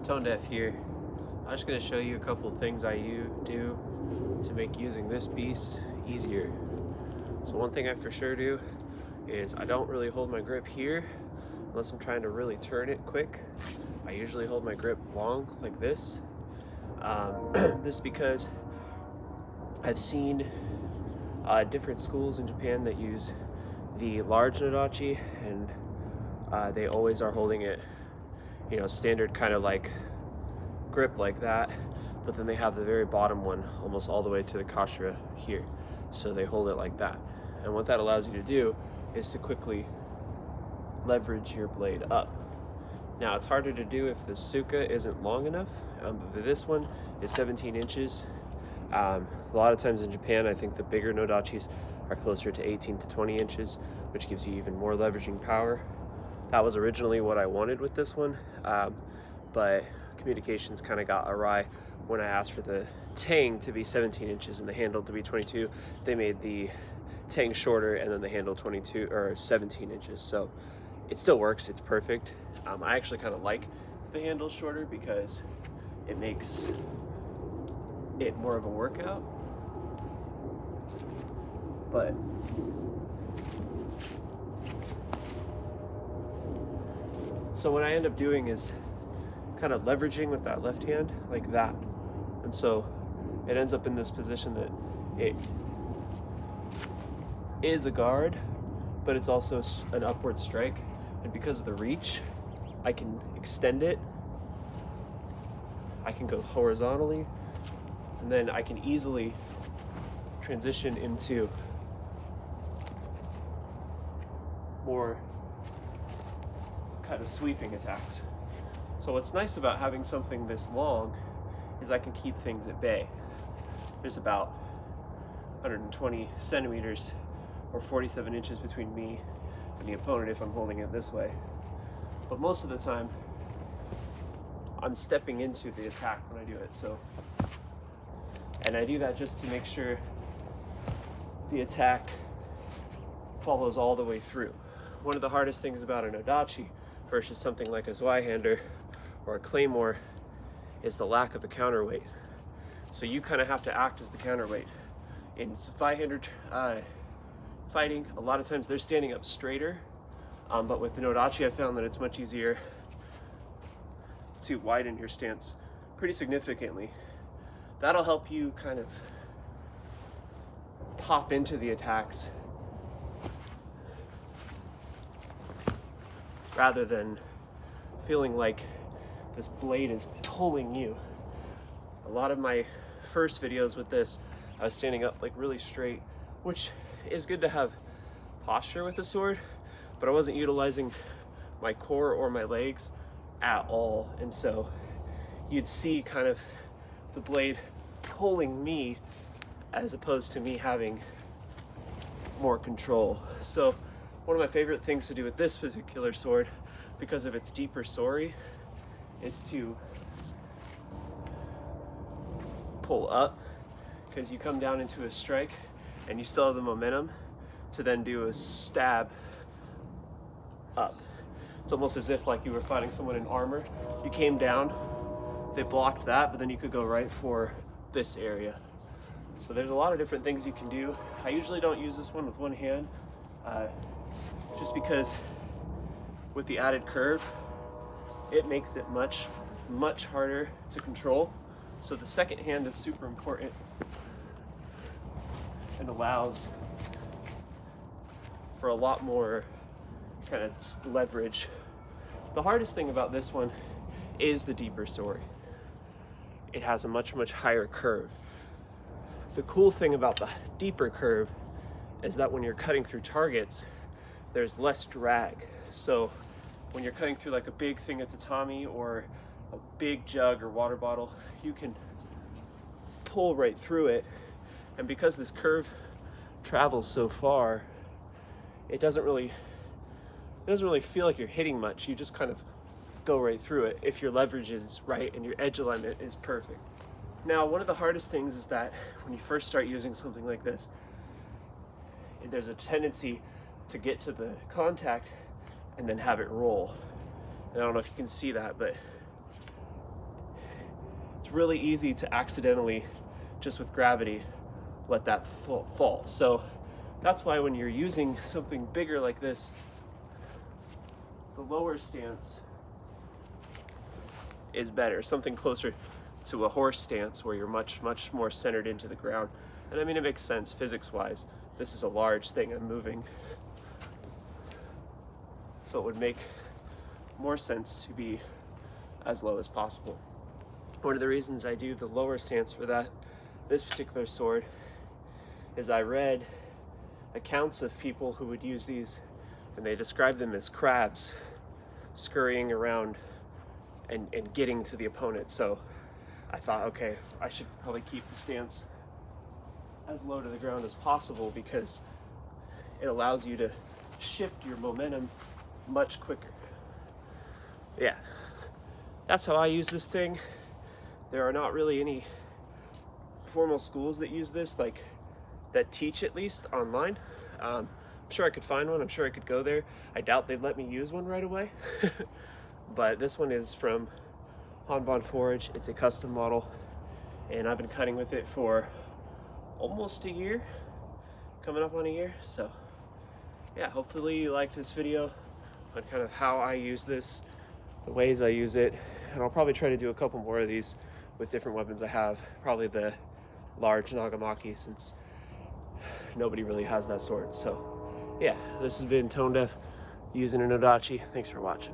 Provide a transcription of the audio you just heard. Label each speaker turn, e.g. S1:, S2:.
S1: Tone Deaf here. I'm just going to show you a couple things I do to make using this beast easier. So one thing I for sure do is I don't really hold my grip here unless I'm trying to really turn it quick. I usually hold my grip long like this. This is because I've seen different schools in Japan that use the large nodachi, and they always are holding it, you know, standard kind of like grip like that, but then they have the very bottom one almost all the way to the kashira here, so they hold it like that. And what that allows you to do is to quickly leverage your blade up. Now it's harder to do if the suka isn't long enough, but this one is 17 inches. A lot of times in Japan, I think the bigger nodachis are closer to 18 to 20 inches, which gives you even more leveraging power. That was originally what I wanted with this one, but communications kind of got awry when I asked for the tang to be 17 inches and the handle to be 22. They made the tang shorter and then the handle 22 or 17 inches. So it still works, it's perfect. I actually kind of like the handle shorter because it makes it more of a workout. But so what I end up doing is kind of leveraging with that left hand like that. And so it ends up in this position that it is a guard, but it's also an upward strike. And because of the reach, I can extend it. I can go horizontally, and then I can easily transition into more kind of sweeping attacks. So what's nice about having something this long is I can keep things at bay. There's about 120 centimeters or 47 inches between me and the opponent if I'm holding it this way. But most of the time, I'm stepping into the attack when I do it. And I do that just to make sure the attack follows all the way through. One of the hardest things about an Odachi versus something like a Zweihander or a Claymore is the lack of a counterweight. So you kind of have to act as the counterweight. In Zweihander fighting, a lot of times they're standing up straighter, but with the Odachi I found that it's much easier to widen your stance pretty significantly. That'll help you kind of pop into the attacks rather than feeling like this blade is pulling you. A lot of my first videos with this, I was standing up like really straight, which is good to have posture with a sword, but I wasn't utilizing my core or my legs at all. And so you'd see kind of the blade pulling me as opposed to me having more control. So one of my favorite things to do with this particular sword, because of its deeper sori, is to pull up, because you come down into a strike and you still have the momentum to then do a stab up. It's almost as if like you were fighting someone in armor. You came down, they blocked that, but then you could go right for this area. So there's a lot of different things you can do. I usually don't use this one with one hand, just because with the added curve, it makes it much harder to control. So the second hand is super important and allows for a lot more kind of leverage. The hardest thing about this one is the deeper sori. It has a much higher curve. The cool thing about the deeper curve is that when you're cutting through targets, there's less drag. So when you're cutting through like a big thing at tatami or a big jug or water bottle, you can pull right through it. And because this curve travels so far, it doesn't really feel like you're hitting much. You just kind of go right through it if your leverage is right and your edge alignment is perfect. Now, one of the hardest things is that when you first start using something like this, there's a tendency to get to the contact and then have it roll. And I don't know if you can see that, but it's really easy to accidentally, just with gravity, let that fall. So that's why when you're using something bigger like this, the lower stance is better, something closer to a horse stance where you're much more centered into the ground. And I mean, it makes sense physics wise. This is a large thing I'm moving, so it would make more sense to be as low as possible. One of the reasons I do the lower stance for this particular sword is I read accounts of people who would use these, and they describe them as crabs scurrying around and getting to the opponent. So I thought, okay, I should probably keep the stance as low to the ground as possible because it allows you to shift your momentum much quicker. Yeah, that's how I use this thing. There are not really any formal schools that use this, like that teach at least online. I'm sure I could find one. I'm sure I could go there. I doubt they'd let me use one right away. But this one is from Hanbon Forge. It's a custom model, and I've been cutting with it for almost a year, coming up on a year. So yeah, hopefully you liked this video on kind of how I use this, the ways I use it, and I'll probably try to do a couple more of these with different weapons I have, probably the large Nagamaki, since nobody really has that sword. So yeah, this has been Tone Deaf using an Odachi. Thanks for watching.